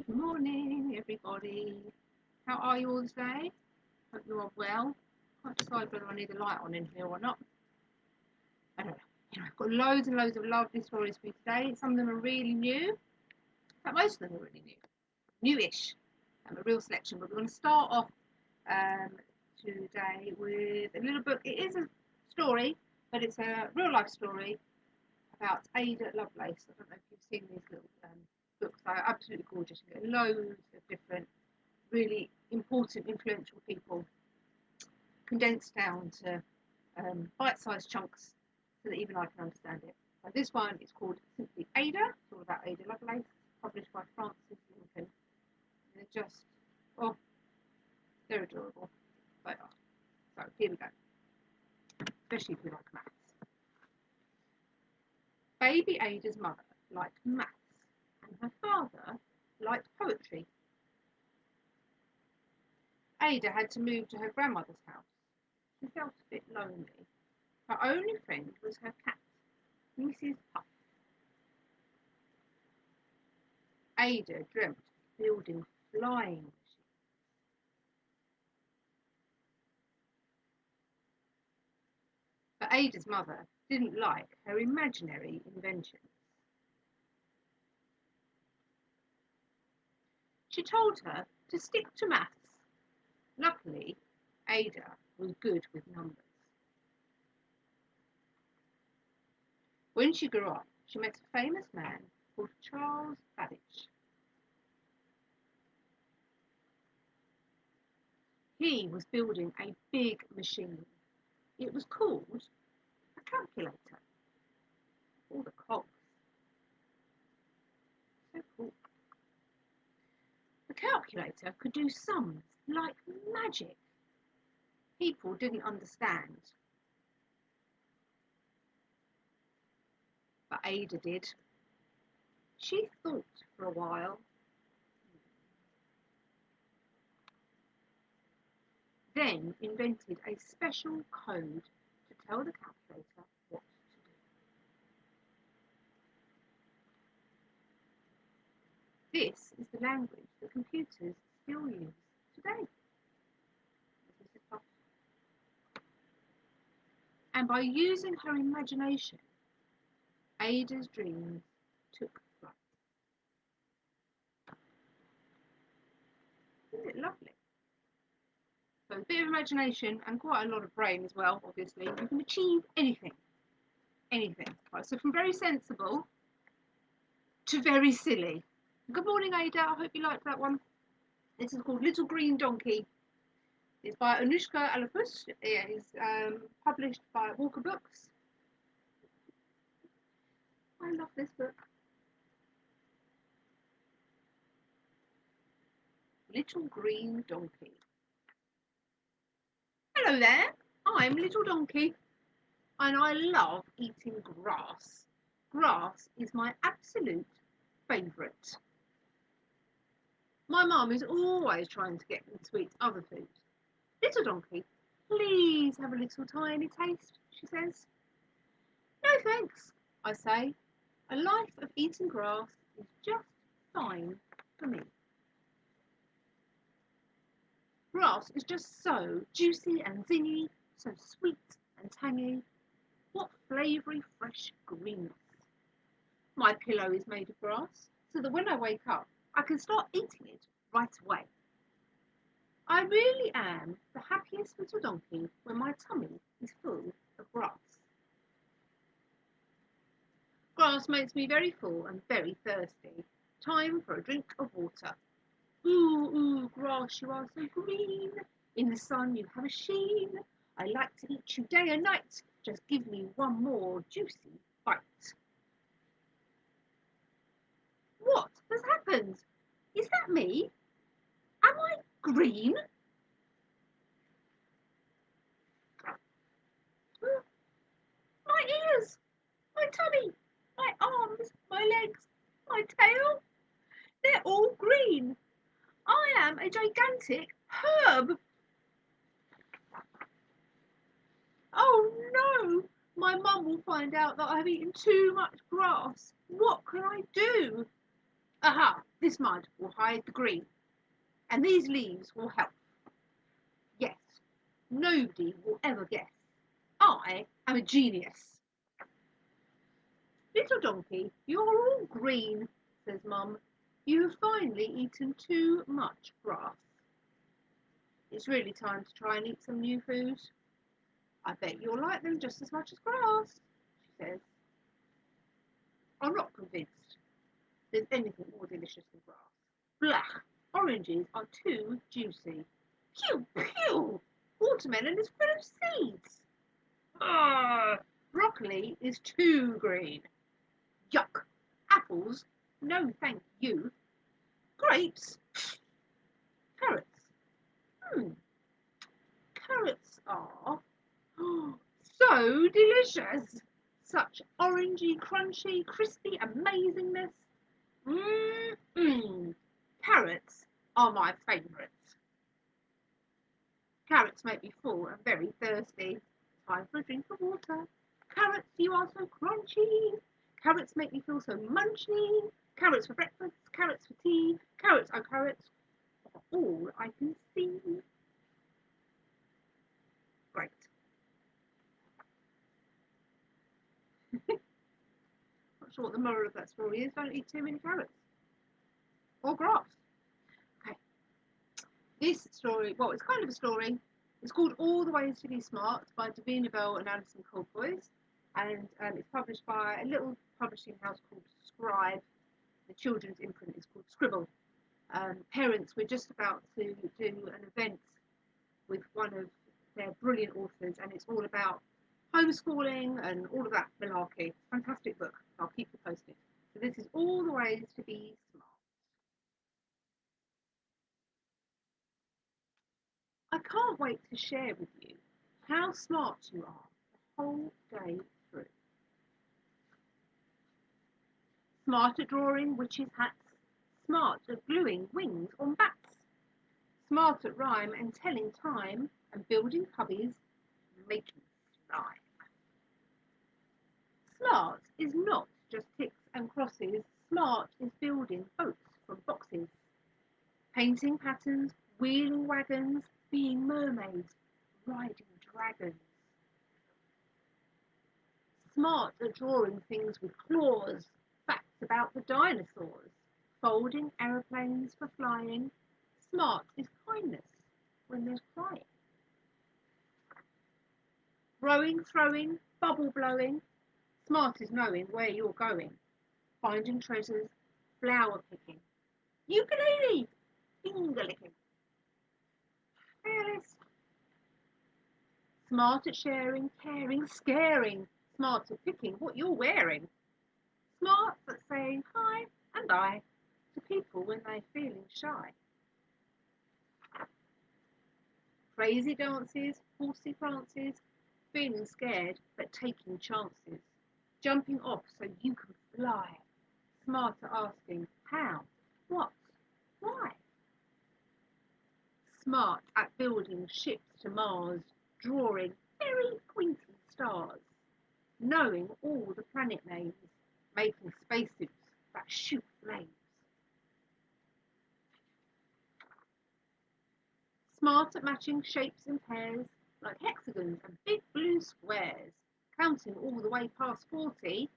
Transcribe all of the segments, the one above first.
Good morning, everybody. How are you all today? Hope you are well. Can't decide whether I need a light on in here or not. I don't know. I've got loads and loads of lovely stories for you today. Some of them are really new, but most of them are really newish. A real selection. But we're going to start off um, today with a little book. It is a story, but it's a real life story about Ada Lovelace. I don't know if you've seen these little books. They're absolutely gorgeous. You get loads of different really important, influential people condensed down to bite-sized chunks so that even I can understand it. So this one is called simply Ada. It's all about Ada Lovelace, published by Francis Lincoln. And they're just, oh, they're adorable. They are. So here we go, especially if you like maths. Baby Ada's mother liked maths, and her father liked poetry. Ada had to move to her grandmother's house. She felt a bit lonely. Her only friend was her cat, Mrs. Puff. Ada dreamt of building flying machines, but Ada's mother didn't like her imaginary inventions. She told her to stick to maths. Luckily, Ada was good with numbers. When she grew up, she met a famous man called Charles Babbage. He was building a big machine. It was called a calculator. All the cogs. So cool. The calculator could do sums like magic. People didn't understand, but Ada did. She thought for a while, then invented a special code to tell the calculator what to do. This is the language that computers still use today. And by using her imagination, Ada's dreams took flight. Isn't it lovely? So a bit of imagination and quite a lot of brain as well, obviously. You can achieve anything. Anything. Right, so from very sensible to very silly. Good morning, Ada. I hope you liked that one. This is called Little Green Donkey. It's by Anushka Alapus. It is published by Walker Books. I love this book. Little Green Donkey. Hello there. I'm Little Donkey, and I love eating grass. Grass is my absolute favourite. My mum is always trying to get me to eat other food. Little Donkey, please have a little tiny taste, she says. No thanks, I say. A life of eating grass is just fine for me. Grass is just so juicy and zingy, so sweet and tangy. What flavoury fresh greenness. My pillow is made of grass, so that when I wake up, I can start eating it right away. I really am the happiest little donkey when my tummy is full of grass. Grass makes me very full and very thirsty. Time for a drink of water. Ooh, ooh, grass, you are so green. In the sun you have a sheen. I like to eat you day and night. Just give me one more juicy bite. What has happened? Is that me? Am I green? My ears, my tummy, my arms, my legs, my tail, they're all green. I am a gigantic herb. Oh no! My mum will find out that I've eaten too much grass. What can I do? Aha! This mud will hide the green, and these leaves will help. Yes, nobody will ever guess. I am a genius. Little donkey, you're all green, says Mum. You have finally eaten too much grass. It's really time to try and eat some new food. I bet you'll like them just as much as grass, she says. I'm not convinced there's anything more delicious than grass. Blah! Oranges are too juicy. Pew, pew! Watermelon is full of seeds. Ah! Broccoli is too green. Yuck! Apples? No, thank you. Grapes? Carrots? Carrots are so delicious. Such orangey, crunchy, crispy amazingness. Mmm. Carrots are my favourites. Carrots make me full and very thirsty. Time for a drink of water. Carrots, you are so crunchy. Carrots make me feel so munchy. Carrots for breakfast, carrots for tea. Carrots are carrots are all I can see. Great. Not sure what the moral of that story is. Don't eat too many carrots. Or grass. Okay. This story, well, it's kind of a story. It's called All the Ways to Be Smart by Davina Bell and Alison Colboys. And it's published by a little publishing house called Scribe. The children's imprint is called Scribble. Parents, we're just about to do an event with one of their brilliant authors, and it's all about homeschooling and all of that malarkey. Fantastic book. I'll keep you posted. So this is All the Ways to Be Smart. I can't wait to share with you how smart you are the whole day through. Smart at drawing witches' hats, smart at gluing wings on bats, smart at rhyme and telling time and building cubbies, making slime. Smart is not just ticks and crosses, smart is building boats from boxes, painting patterns, wheeling wagons, being mermaids, riding dragons. Smart at drawing things with claws, facts about the dinosaurs, folding aeroplanes for flying. Smart is kindness when there's crying. Rowing, throwing, bubble blowing. Smart is knowing where you're going. Finding treasures, flower picking. Ukulele, finger licking. Alice. Smart at sharing, caring, scaring. Smart at picking what you're wearing. Smart at saying hi and bye to people when they're feeling shy. Crazy dances, horsey prances, feeling scared but taking chances. Jumping off so you can fly. Smart at asking how, what, why. Smart at building ships to Mars, drawing very pointy stars. Knowing all the planet names, making spacesuits that shoot flames. Smart at matching shapes and pairs, like hexagons and big blue squares. Counting all the way past 40,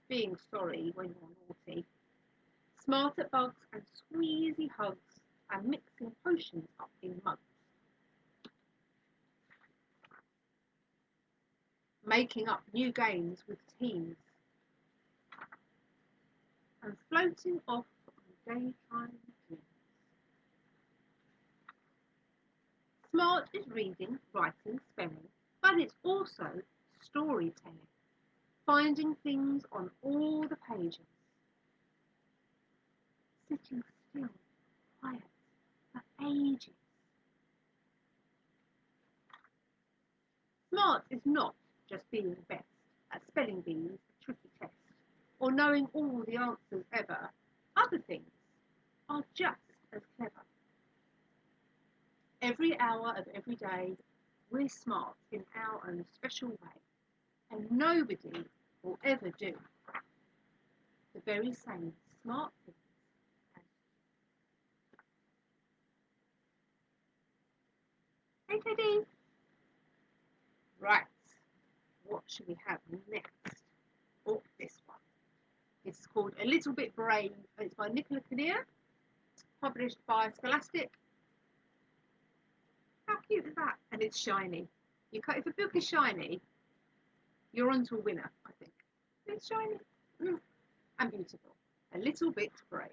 being sorry when you're naughty. Smart at bugs and squeezy hugs, and mixing potions up in mugs. Making up new games with teams. And floating off on daytime dreams. Smart is reading, writing, spelling, but it's also storytelling. Finding things on all the pages. Sitting still, quiet, for ages. Smart is not just being best at spelling bees, a tricky test, or knowing all the answers ever. Other things are just as clever. Every hour of every day, we're smart in our own special way, and nobody will ever do the very same smart things as Teddy. Right, what should we have next? Oh, this one. It's called A Little Bit Brave. It's by Nicola Kinnear, published by Scholastic. How cute is that? And it's shiny. If a book is shiny, you're onto a winner, I think. It's shiny and beautiful. A Little Bit Brave.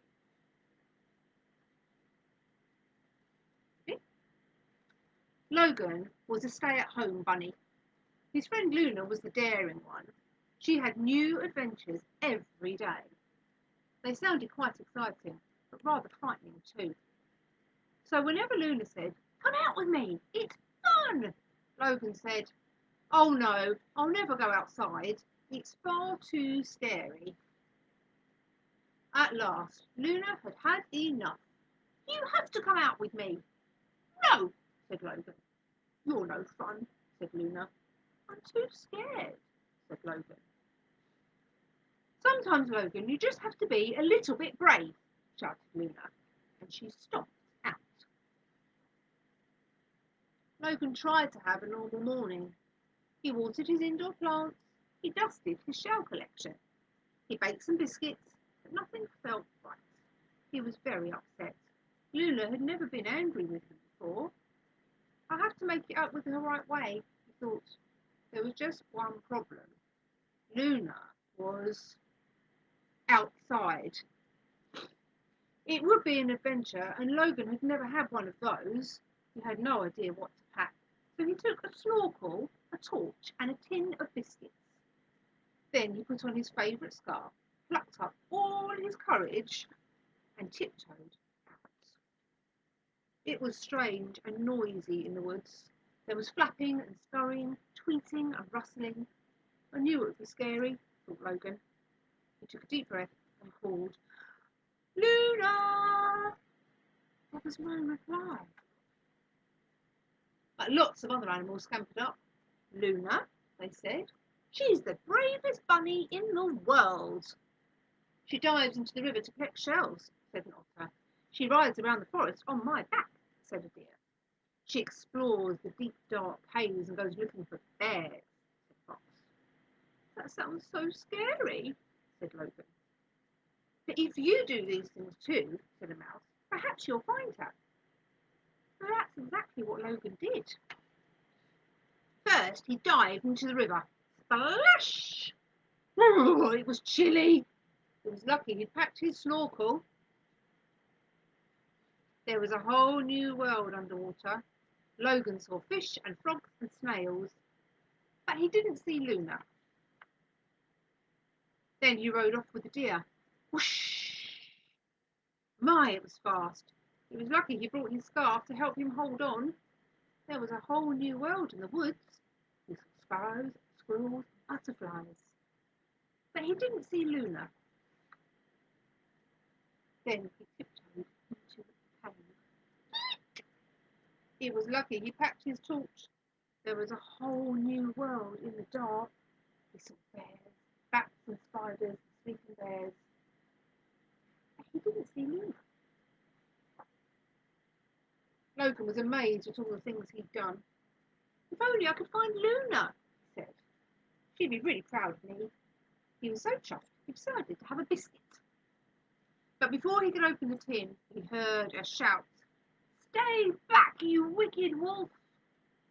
Okay. Logan was a stay-at-home bunny. His friend Luna was the daring one. She had new adventures every day. They sounded quite exciting, but rather frightening too. So whenever Luna said, "Come out with me, it's fun," Logan said, "Oh no, I'll never go outside. It's far too scary." At last, Luna had had enough. "You have to come out with me." "No," said Logan. "You're no fun," said Luna. "I'm too scared," said Logan. "Sometimes, Logan, you just have to be a little bit brave," shouted Luna, and she stomped out. Logan tried to have a normal morning. He watered his indoor plants, he dusted his shell collection, he baked some biscuits, but nothing felt right. He was very upset. Luna had never been angry with him before. "I have to make it up with her the right way," he thought. There was just one problem. Luna was outside. It would be an adventure, and Logan had never had one of those. He had no idea what to pack. So he took a snorkel, a torch, and a tin of biscuits. Then he put on his favourite scarf, plucked up all his courage, and tiptoed out. It was strange and noisy in the woods. There was flapping and scurrying, tweeting and rustling. "I knew it would be scary," thought Logan. He took a deep breath and called, "Luna!" There was no reply. But lots of other animals scampered up. "Luna," they said. "She's the bravest bunny in the world." "She dives into the river to collect shells," said an otter. "She rides around the forest on my back," said a deer. "She explores the deep dark caves and goes looking for bears," said a fox. "That sounds so scary," said Logan. "But if you do these things too," said a mouse, "perhaps you'll find her." So that's exactly what Logan did. First, he dived into the river. Splash! Oh, it was chilly. It was lucky he'd packed his snorkel. There was a whole new world underwater. Logan saw fish and frogs and snails, but he didn't see Luna. Then he rode off with the deer. Whoosh! My, it was fast. He was lucky he brought his scarf to help him hold on. There was a whole new world in the woods. He saw sparrows, squirrels, butterflies. But he didn't see Luna. Then he tiptoed into the cave. It was lucky he packed his torch. There was a whole new world in the dark. He saw bears, bats and spiders, sleeping bears. But he didn't see Luna. Logan was amazed at all the things he'd done. "If only I could find Luna," he said. "She'd be really proud of me." He was so chuffed, he decided to have a biscuit. But before he could open the tin, he heard a shout. "Stay back, you wicked wolf!"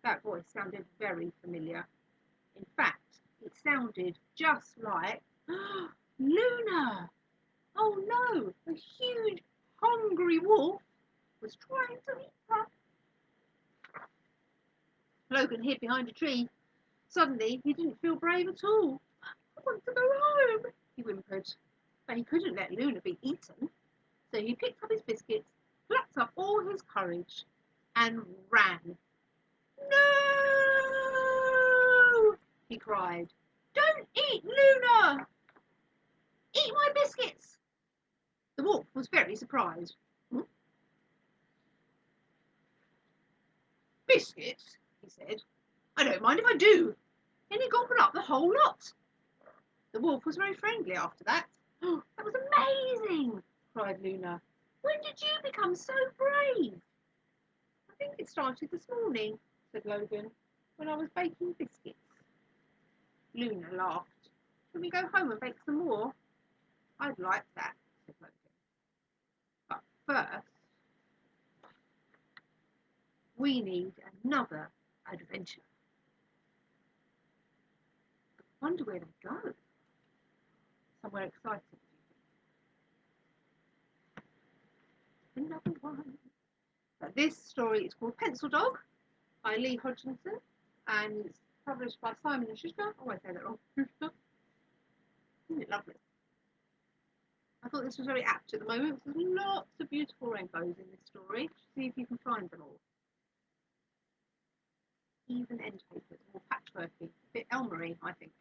That voice sounded very familiar. In fact, it sounded just like Luna. Oh no, a huge, hungry wolf was trying to eat her. Logan hid behind a tree. Suddenly, he didn't feel brave at all. "I want to go home," he whimpered. But he couldn't let Luna be eaten. So he picked up his biscuits, plucked up all his courage, and ran. "No!" he cried. "Don't eat Luna! Eat my biscuits!" The wolf was very surprised. "Biscuits?" he said. "I don't mind if I do." And he gobbled up the whole lot. The wolf was very friendly after that. "Oh, that was amazing!" cried Luna. "When did you become so brave?" "I think it started this morning," said Logan. When I was baking biscuits. Luna laughed. Can we go home and bake some more? I'd like that, said Logan. But first, we need another adventure. I wonder where they go. Somewhere exciting. Another one. But this story is called Pencil Dog by Lee Hodgkinson, and it's published by Simon and Schuster. Oh, I say that wrong. Schuster. Isn't it lovely? I thought this was very apt at the moment because there's lots of beautiful rainbows in this story. See if you can find them all. Even end papers, more patchworky, a bit Elmery, I think.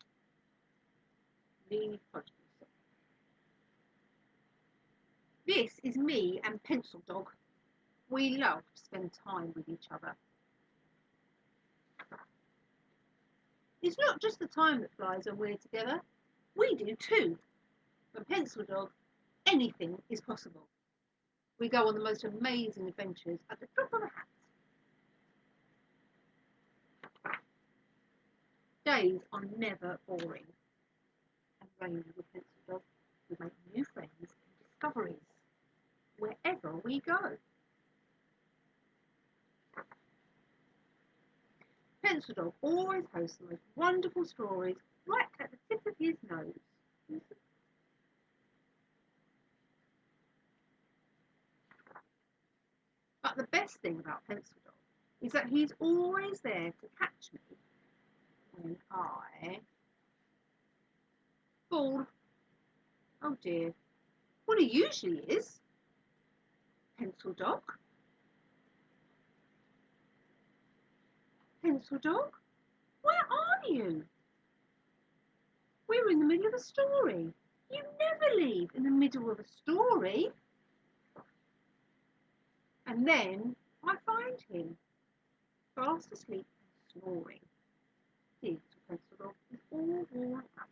Lee Hodgkinson. This is me and Pencil Dog. We love to spend time with each other. It's not just the time that flies when we're together. We do too. For Pencil Dog, anything is possible. We go on the most amazing adventures at the drop of a hat. Days are never boring and rainy with Pencil Dog. We make new friends and discoveries wherever we go. Pencil Dog always posts the most wonderful stories right at the tip of his nose. But the best thing about Pencil Dog is that he's always there to catch me when I fall. Oh dear. Well, he usually is. Pencil Dog? Pencil Dog? Where are you? We're in the middle of a story. You never leave in the middle of a story. And then I find him, fast asleep and snoring. His Pencil Dog is all worn out.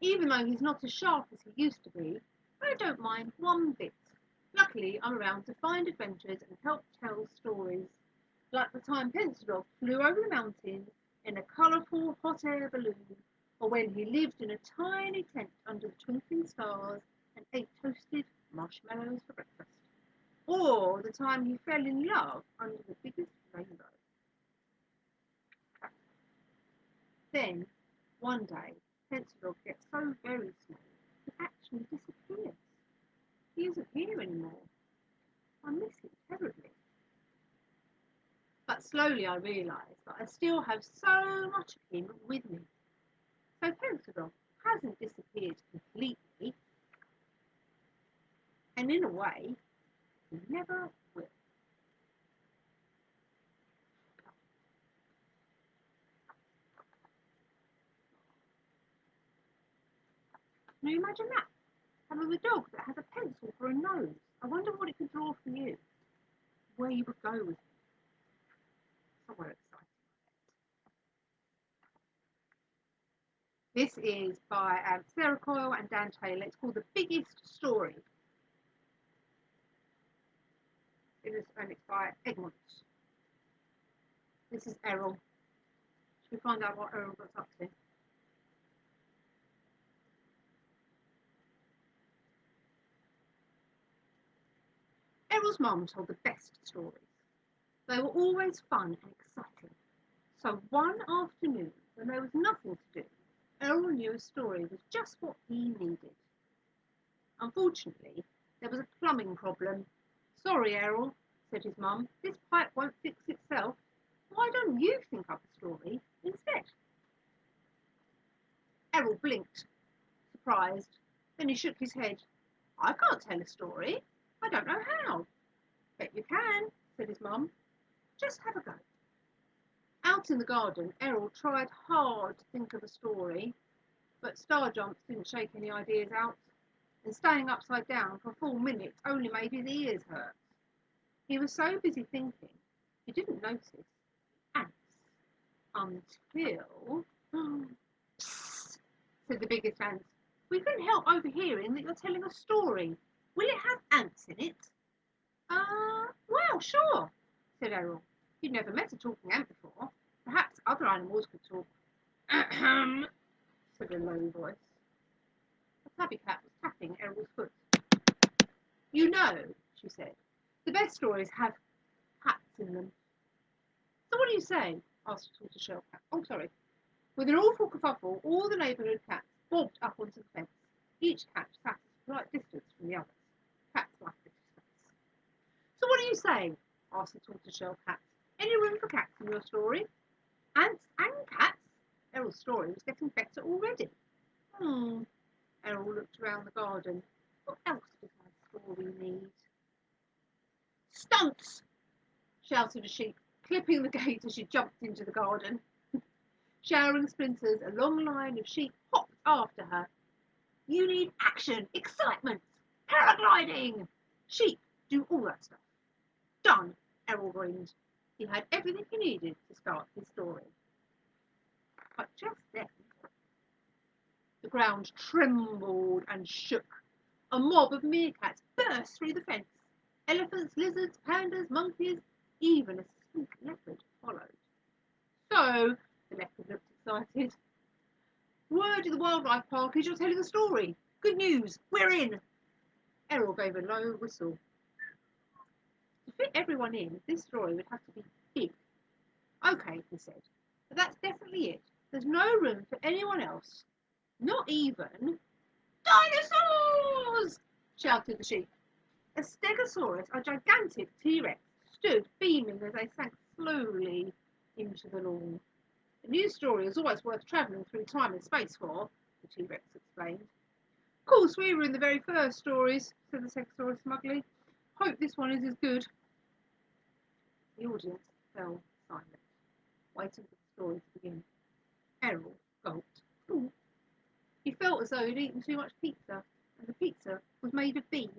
Even though he's not as sharp as he used to be, I don't mind one bit. Luckily, I'm around to find adventures and help tell stories. Like the time Pencil Dog flew over the mountains in a colourful hot air balloon, or when he lived in a tiny tent under the twinkling stars and ate toasted marshmallows for breakfast, or the time he fell in love under the biggest rainbow. Then, one day, Pencil Dog gets so very small he actually disappears. He isn't here anymore. I miss him terribly. But slowly I realise that I still have so much of him with me. So Pencil Dog hasn't disappeared completely, and in a way, he never will. Can you imagine that? Having a dog that has a pencil for a nose. I wonder what it could draw for you. Where you would go with it. Somewhere exciting. This is by Sarah Coyle and Dan Taylor. It's called The Biggest Story. And it's by Egmont. This is Errol. Should we find out what Errol got up to? Errol's mum told the best stories. They were always fun and exciting. So one afternoon, when there was nothing to do, Errol knew a story was just what he needed. Unfortunately, there was a plumbing problem. Sorry, Errol, said his mum. This pipe won't fix itself. Why don't you think up a story instead? Errol blinked, surprised. Then he shook his head. I can't tell a story. I don't know how. Bet you can, said his mum. Just have a go. Out in the garden, Errol tried hard to think of a story, but star jumps didn't shake any ideas out, and standing upside down for a full minute only made his ears hurt. He was so busy thinking, he didn't notice ants until... Psst, said the biggest ant. We couldn't help overhearing that you're telling a story. Will it have ants in it? Well, sure, said Errol. He'd never met a talking ant before. Perhaps other animals could talk. Ahem, said a low voice. A tabby cat was tapping Errol's foot. You know, she said, the best stories have cats in them. So what do you say? Asked the tortoiseshell cat. Oh, sorry. With an awful kerfuffle, all the neighbourhood cats bobbed up onto the fence. Each cat sat at a slight distance from the others. Cats like the distance. So what do you say? Asked the tortoiseshell cat. Any room for cats in your story? Ants and cats? Errol's story was getting better already. Errol looked around the garden. What else does my story need? Stunts! Shouted a sheep, clipping the gate as she jumped into the garden. Showering splinters, a long line of sheep hopped after her. You need action, excitement, paragliding! Sheep do all that stuff. Done, Errol grinned. He had everything he needed to start his story. But just then, the ground trembled and shook. A mob of meerkats burst through the fence. Elephants, lizards, pandas, monkeys, even a sleek leopard followed. So, the leopard looked excited. Word to the wildlife park is you're telling a story. Good news, we're in. Errol gave a low whistle. To fit everyone in, this story would have to be big. Okay, he said, but that's definitely it. There's no room for anyone else. Not even dinosaurs! Shouted the sheep. A stegosaurus, a gigantic T-Rex, stood beaming as they sank slowly into the lawn. A news story is always worth travelling through time and space for, the T-Rex explained. Of course, we were in the very first stories, said the stegosaurus smugly. Hope this one is as good. The audience fell silent, waiting for the story to begin. Errol gulped. Ooh. He felt as though he'd eaten too much pizza, and the pizza was made of bees.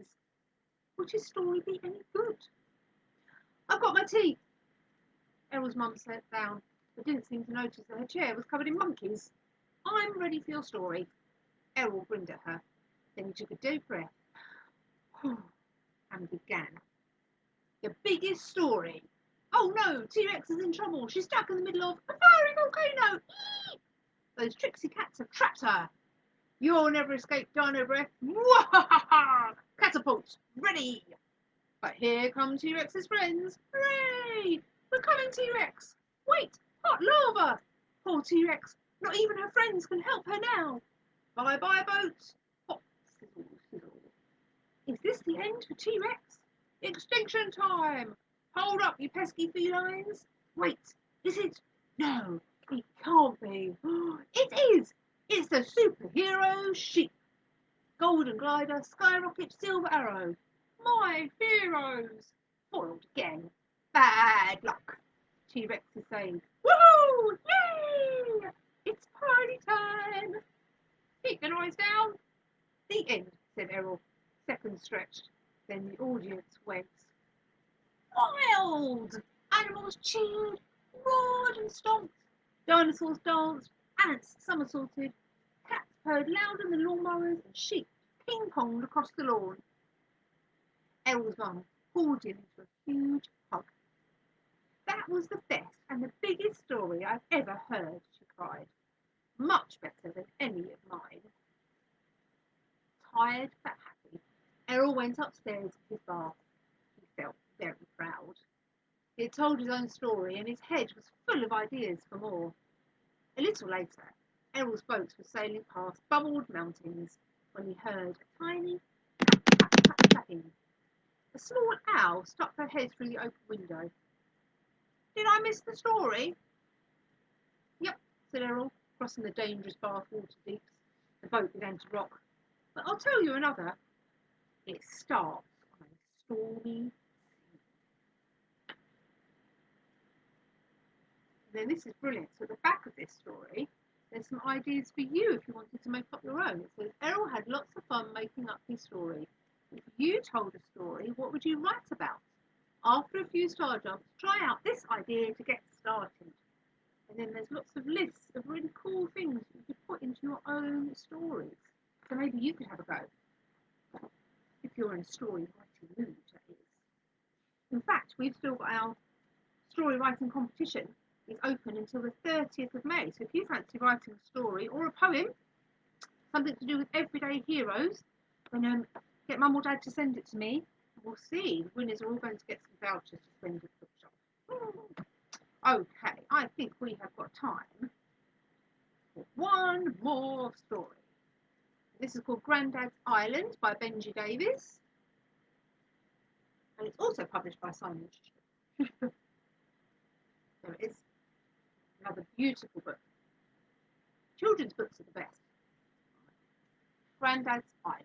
Would his story be any good? I've got my tea. Errol's mum sat down, but didn't seem to notice that her chair was covered in monkeys. I'm ready for your story. Errol grinned at her. Then he took a deep breath and began. The biggest story. Oh no, T-Rex is in trouble. She's stuck in the middle of a fiery volcano. Eee! Those tricksy cats have trapped her. You'll never escape dino breath. Mwahaha! Catapults, ready. But here come T-Rex's friends. Hooray! We're coming, T-Rex. Wait, hot lava. Poor T-Rex. Not even her friends can help her now. Bye-bye, boats. Hop, sizzle, sizzle. Is this the end for T-Rex? Extinction time. Hold up, you pesky felines. Wait, is it? No, it can't be. It is. It's the superhero sheep. Golden glider, skyrocket, silver arrow. My heroes. Foiled again. Bad luck. T-Rex is saying, woohoo! Yay! It's party time. Keep the noise down. The end, said Errol. Seconds stretched. Then the audience went wild. Animals cheered, roared and stomped. Dinosaurs danced, ants somersaulted, cats purred louder than lawnmowers, and sheep ping-ponged across the lawn. Errol's mum pulled him into a huge hug. That was the best and the biggest story I've ever heard, she cried. Much better than any of mine. Tired but happy, Errol went upstairs to his bath. He felt very proud. He had told his own story and his head was full of ideas for more. A little later, Errol's boats were sailing past bubbled mountains when he heard a tiny tapping. A small owl stuck her head through the open window. Did I miss the story? Yep, said Errol, crossing the dangerous Bath water deeps. The boat began to rock. But I'll tell you another. It starts on a stormy sea. Then this is brilliant. So at the back of this story, there's some ideas for you if you wanted to make up your own. It says, Errol had lots of fun making up his story. If you told a story, what would you write about? After a few star jumps, try out this idea to get started. And then there's lots of lists of really cool things you could put into your own stories. So maybe you could have a go. If you're in a story writing mood, that is. In fact, we've still got our story writing competition is open until the 30th of May. So if you fancy writing a story or a poem, something to do with everyday heroes, then get mum or dad to send it to me. We'll see. The winners are all going to get some vouchers to spend at the bookshop. Okay, I think we have got time for one more story. This is called Grandad's Island by Benji Davies. And it's also published by Simon Schuster. So it's another beautiful book. Children's books are the best. Grandad's Island.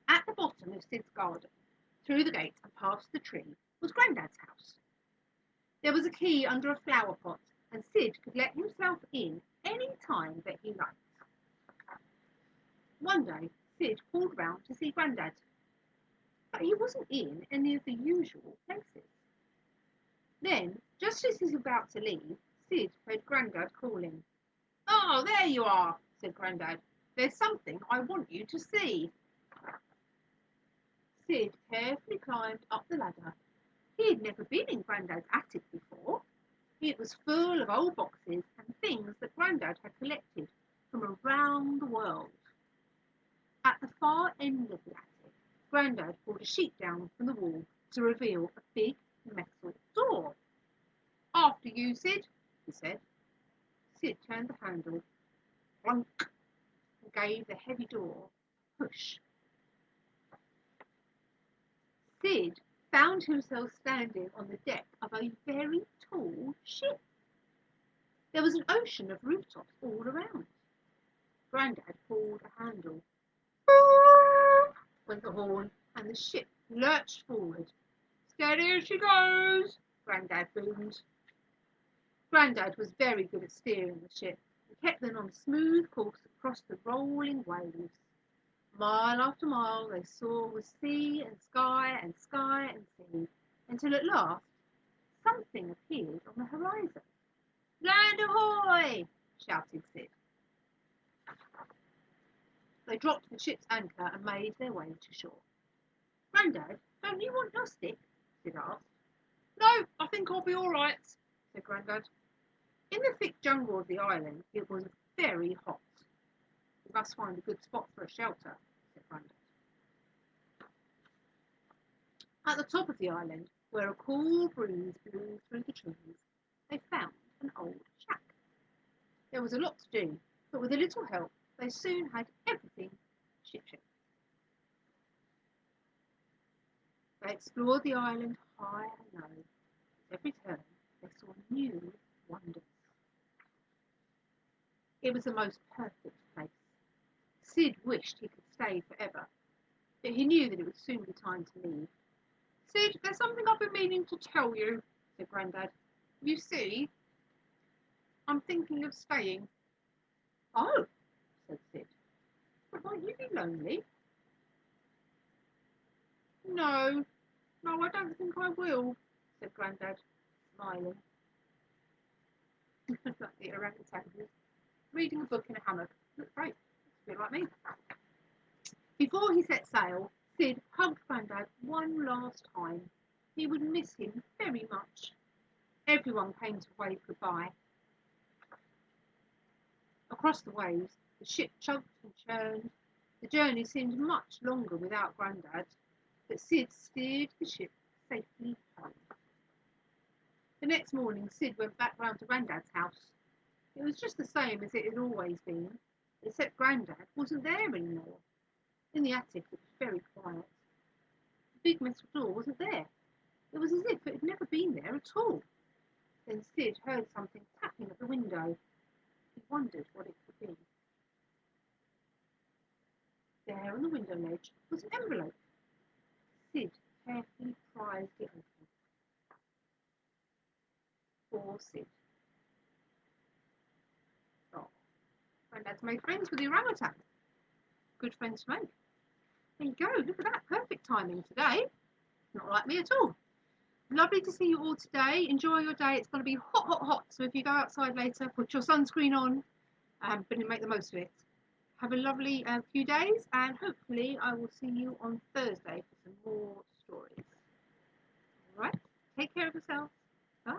At the bottom of Sid's garden, through the gate and past the tree, was Grandad's house. There was a key under a flower pot, and Sid could let himself in any time that he liked. One day, Sid called round to see Grandad, but he wasn't in any of the usual places. Then, just as he was about to leave, Sid heard Grandad calling. "Oh, there you are," said Grandad. "There's something I want you to see." Sid carefully climbed up the ladder. He had never been in Grandad's attic before. It was full of old boxes and things that Grandad had collected from around the world. At the far end of the attic, Grandad pulled a sheet down from the wall to reveal a big metal door. "After you, Sid," he said. Sid turned the handle, plunk, and gave the heavy door a push. Sid found himself standing on the deck of a very tall ship. There was an ocean of rooftops all around. Grandad pulled a handle. Went the horn, and the ship lurched forward. "Steady as she goes," Grandad boomed. Grandad was very good at steering the ship. He kept them on a smooth course across the rolling waves. Mile after mile they saw was sea and sky and sky and sea, until at last something appeared on the horizon. "Land ahoy!" shouted Sid. They dropped the ship's anchor and made their way to shore. "Grandad, don't you want your stick?" Sid asked. "No, I think I'll be all right," said Grandad. In the thick jungle of the island it was very hot. "We must find a good spot for a shelter," said Grandad. At the top of the island, where a cool breeze blew through the trees, they found an old shack. There was a lot to do, but with a little help they soon had everything shipshape. They explored the island high and low. At every turn they saw new wonders. It was the most perfect place. Sid wished he could stay forever, but he knew that it would soon be time to leave. "Sid, there's something I've been meaning to tell you," said Grandad. "You see, I'm thinking of staying." "Oh," said Sid, "but won't you be lonely?" No, I don't think I will," said Grandad, smiling. Like the orangutan reading a book in a hammock. Looks great. It's a bit like me. Before he set sail, Sid hugged Grandad one last time. He would miss him very much. Everyone came to wave goodbye. Across the waves, the ship chugged and churned. The journey seemed much longer without Grandad, but Sid steered the ship safely home. The next morning, Sid went back round to Grandad's house. It was just the same as it had always been, except Grandad wasn't there anymore. In the attic, it was very quiet. The big metal door wasn't there. It was as if it had never been there at all. Then Sid heard something tapping at the window. He wondered what it could be. There on the window ledge was an envelope. Sid carefully prized it open. Poor Sid. Oh, Grandad's made friends with the orangutan. Good friends to make. There you go, look at that, perfect timing today. Not like me at all. Lovely to see you all today. Enjoy your day. It's going to be hot, hot, hot. So if you go outside later, put your sunscreen on, but make the most of it. Have a lovely few days, and hopefully I will see you on Thursday for some more stories. All right. Take care of yourselves. Bye.